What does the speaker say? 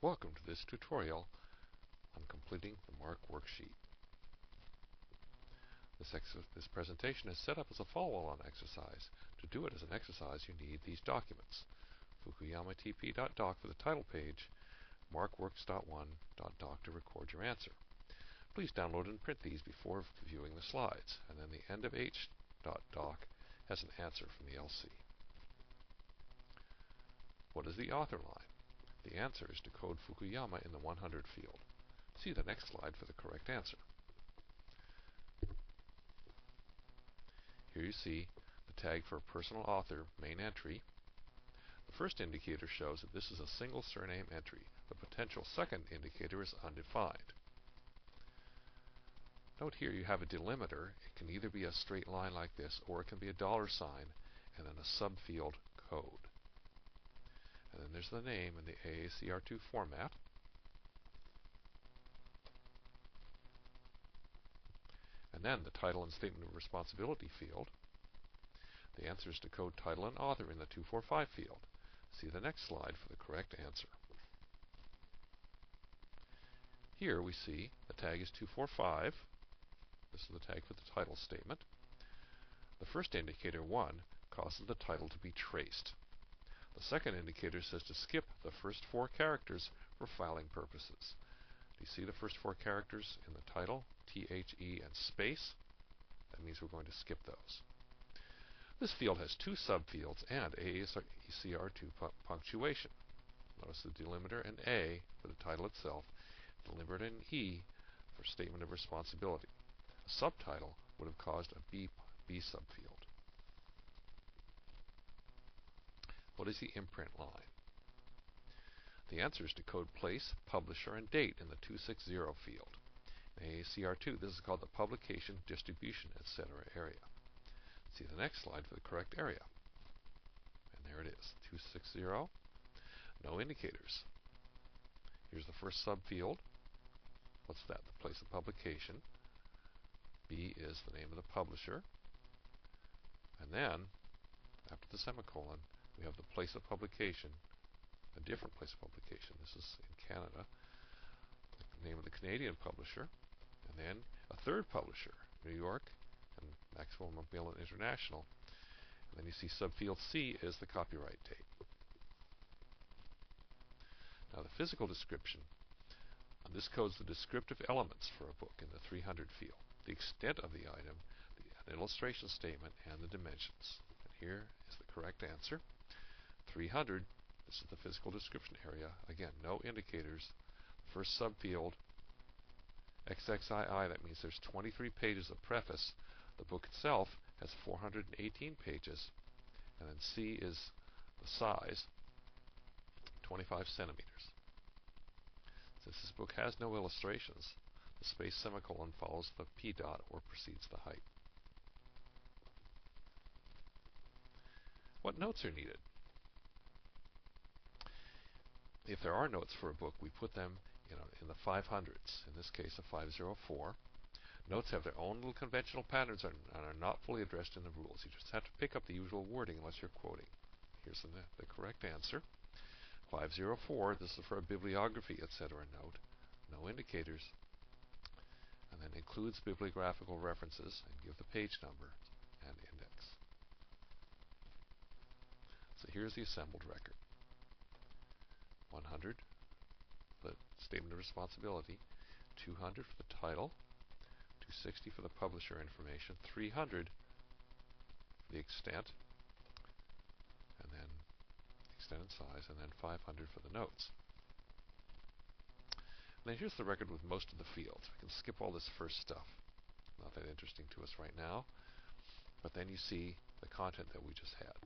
Welcome to this tutorial on completing the MARC worksheet. This presentation is set up as a follow-on exercise. To do it as an exercise, you need these documents: fukuyamatp.doc for the title page, marcworks.1.doc to record your answer. Please download and print these before viewing the slides, and then the end of h.doc has an answer from the LC. What is the author line? The answer is to code Fukuyama in the 100 field. See the next slide for the correct answer. Here you see the tag for personal author main entry. The first indicator shows that this is a single surname entry. The potential second indicator is undefined. Note here you have a delimiter. It can either be a straight line like this, or it can be a $sign and then a subfield code. And then there's the name in the AACR2 format. And then the title and statement of responsibility field. The answer is to code title and author in the 245 field. See the next slide for the correct answer. Here we see the tag is 245. This is the tag for the title statement. The first indicator, 1, causes the title to be traced. The second indicator says to skip the first 4 characters for filing purposes. Do you see the first 4 characters in the title? T, H, E, and space. That means we're going to skip those. This field has 2 subfields and AACR2 punctuation. Notice the delimiter and A for the title itself, delimiter and E for statement of responsibility. A subtitle would have caused a B subfield. What is the imprint line? The answer is to code place, publisher, and date in the 260 field. In AACR2, this is called the publication, distribution, etc. area. See the next slide for the correct area. And there it is, 260. No indicators. Here's the first subfield. What's that? The place of publication. B is the name of the publisher. And then, after the semicolon, we have the place of publication, a different place of publication. This is in Canada, the name of the Canadian publisher, and then a third publisher, New York, and Maxwell Macmillan International. And then you see subfield C is the copyright date. Now the physical description, this codes the descriptive elements for a book in the 300 field. The extent of the item, an illustration statement, and the dimensions. And here is the correct answer. 300, this is the physical description area. Again, no indicators. First subfield, XXII, that means there's 23 pages of preface. The book itself has 418 pages. And then C is the size, 25 centimeters. Since this book has no illustrations, the space semicolon follows the P dot or precedes the height. What notes are needed? If there are notes for a book, we put them in the 500s, in this case a 504. Notes have their own little conventional patterns and are not fully addressed in the rules. You just have to pick up the usual wording unless you're quoting. Here's the correct answer. 504, this is for a bibliography, etc. note. No indicators. And then includes bibliographical references and give the page number and index. So here's the assembled record. 100 for the statement of responsibility, 200 for the title, 260 for the publisher information, 300 for the extent, and then extent and size, and then 500 for the notes. And then here's the record with most of the fields. We can skip all this first stuff. Not that interesting to us right now. But then you see the content that we just had.